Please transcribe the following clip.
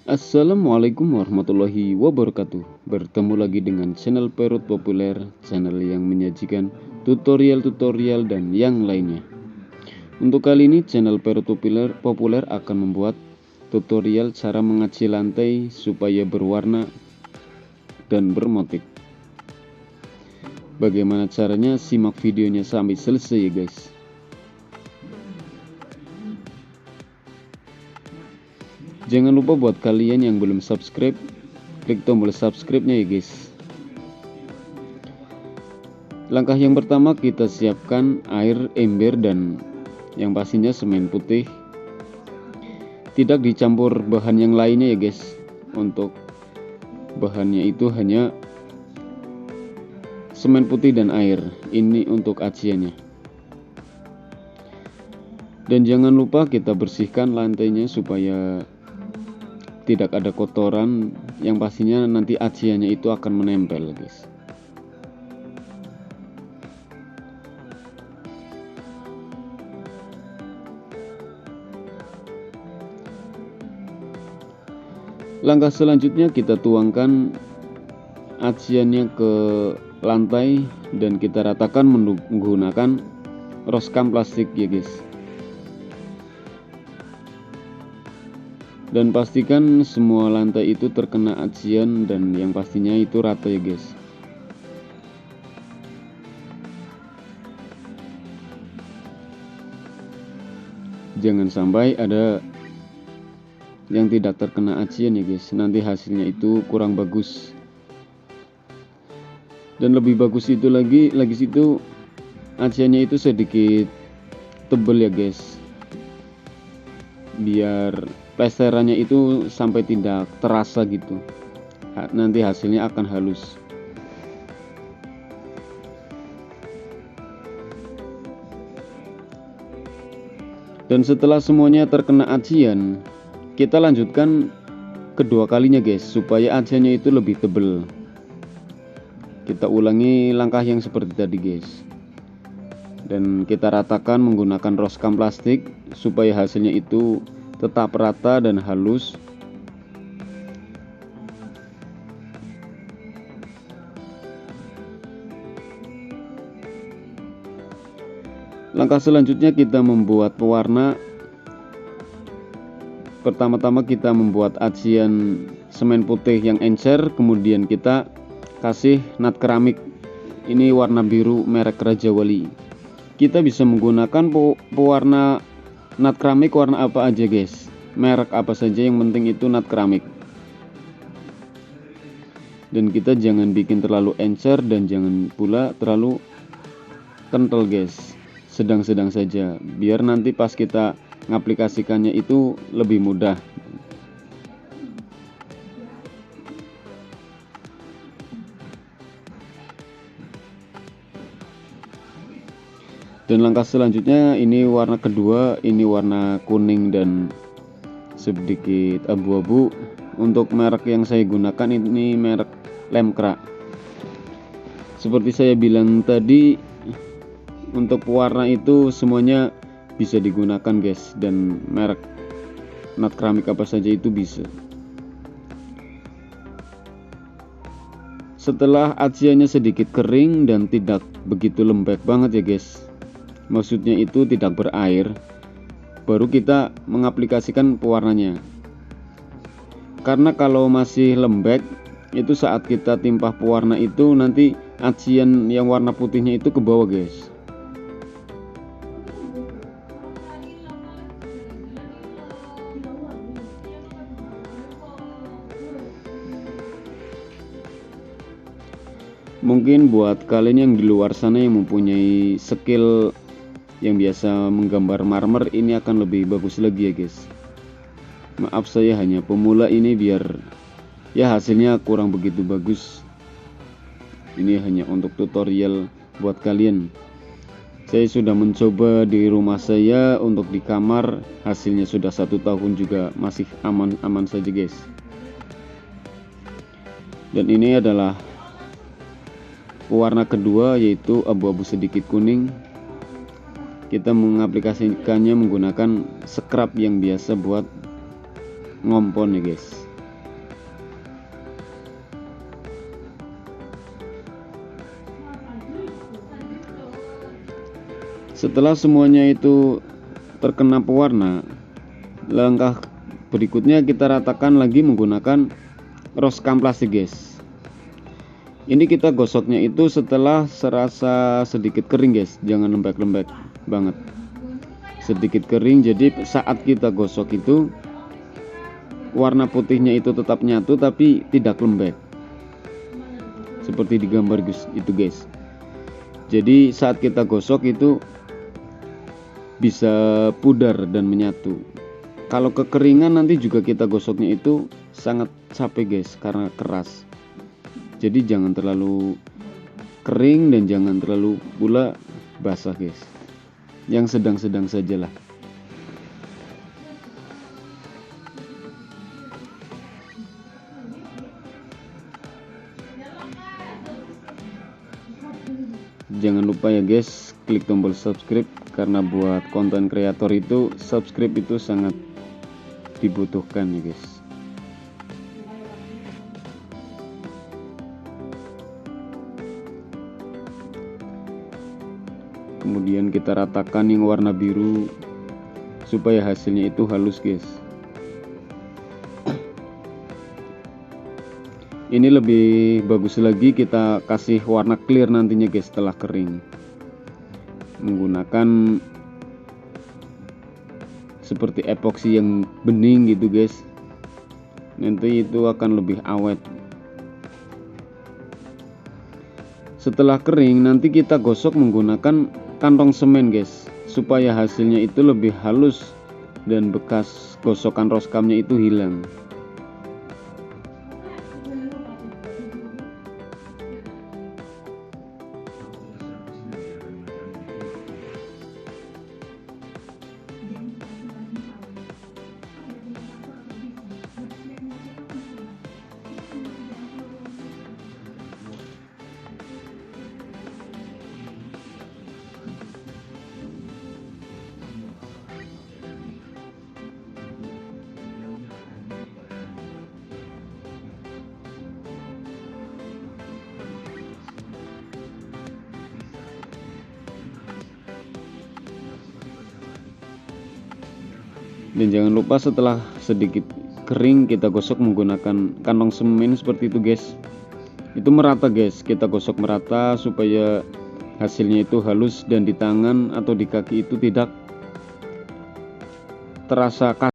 Assalamualaikum warahmatullahi wabarakatuh. Bertemu lagi dengan channel Perut Populer, channel yang menyajikan tutorial-tutorial dan yang lainnya. Untuk kali ini channel Perut Populer akan membuat tutorial cara mengaci lantai supaya berwarna dan bermotif. Bagaimana caranya? Simak videonya sampai selesai ya guys. Jangan lupa buat kalian yang belum subscribe, klik tombol subscribe-nya ya guys. Langkah yang pertama, kita siapkan air, ember, dan yang pastinya semen putih. Tidak dicampur bahan yang lainnya ya guys. Untuk bahannya itu hanya semen putih dan air. Ini untuk aciannya. Dan jangan lupa kita bersihkan lantainya supaya tidak ada kotoran, yang pastinya nanti aciannya itu akan menempel guys. Langkah selanjutnya, kita tuangkan aciannya ke lantai dan kita ratakan menggunakan roskam plastik ya guys. Dan pastikan semua lantai itu terkena acian dan yang pastinya itu rata ya guys. Jangan sampai ada yang tidak terkena acian ya guys, nanti hasilnya itu kurang bagus. Dan lebih bagus itu lagi situ aciannya itu sedikit tebal ya guys, biar plesterannya itu sampai tidak terasa gitu, nanti hasilnya akan halus. Dan setelah semuanya terkena acian, kita lanjutkan kedua kalinya guys, supaya aciannya itu lebih tebal. Kita ulangi langkah yang seperti tadi guys, dan kita ratakan menggunakan roskam plastik supaya hasilnya itu tetap rata dan halus. Langkah selanjutnya kita membuat pewarna. Pertama-tama kita membuat acian semen putih yang encer, kemudian kita kasih nat keramik. Ini warna biru merek Raja Wali. Kita bisa menggunakan pewarna nat keramik warna apa aja guys, merek apa saja, yang penting itu nat keramik. Dan kita jangan bikin terlalu encer dan jangan pula terlalu kental guys, sedang-sedang saja, biar nanti pas kita mengaplikasikannya itu lebih mudah. Dan langkah selanjutnya, ini warna kedua, ini warna kuning dan sedikit abu-abu. Untuk merek yang saya gunakan ini merek Lemkra. Seperti saya bilang tadi, untuk pewarna itu semuanya bisa digunakan guys, dan merek nat keramik apa saja itu bisa. Setelah aciannya sedikit kering dan tidak begitu lembek banget ya guys, maksudnya itu tidak berair, baru kita mengaplikasikan pewarnanya. Karena kalau masih lembek, itu saat kita timpah pewarna itu nanti acian yang warna putihnya itu ke bawah guys. Mungkin buat kalian yang di luar sana yang mempunyai skill yang biasa menggambar marmer, ini akan lebih bagus lagi ya guys. Maaf, saya hanya pemula ini, biar ya hasilnya kurang begitu bagus. Ini hanya untuk tutorial buat kalian. Saya sudah mencoba di rumah saya, untuk di kamar hasilnya sudah 1 tahun juga masih aman-aman saja guys. Dan ini adalah warna kedua, yaitu abu-abu sedikit kuning. Kita mengaplikasikannya menggunakan scrub yang biasa buat ngompon ya guys. Setelah semuanya itu terkena pewarna, langkah berikutnya kita ratakan lagi menggunakan roskam plastik guys. Ini kita gosoknya itu setelah serasa sedikit kering guys, jangan lembek-lembek banget, sedikit kering. Jadi saat kita gosok itu warna putihnya itu tetap nyatu tapi tidak lembek, seperti di gambar itu guys. Jadi saat kita gosok itu bisa pudar dan menyatu. Kalau kekeringan nanti juga kita gosoknya itu sangat capek guys, karena keras. Jadi jangan terlalu kering dan jangan terlalu pula basah guys, yang sedang-sedang sajalah. Jangan lupa ya guys, klik tombol subscribe, karena buat konten kreator itu subscribe itu sangat dibutuhkan ya guys. Kemudian kita ratakan yang warna biru supaya hasilnya itu halus guys. Ini lebih bagus lagi kita kasih warna clear nantinya guys setelah kering, menggunakan seperti epoksi yang bening gitu guys. Nanti itu akan lebih awet. Setelah kering nanti kita gosok menggunakan kantong semen guys, supaya hasilnya itu lebih halus dan bekas gosokan roskamnya itu hilang. Dan jangan lupa setelah sedikit kering kita gosok menggunakan kantong semen seperti itu guys. Itu merata guys, kita gosok merata supaya hasilnya itu halus dan di tangan atau di kaki itu tidak terasa kasar.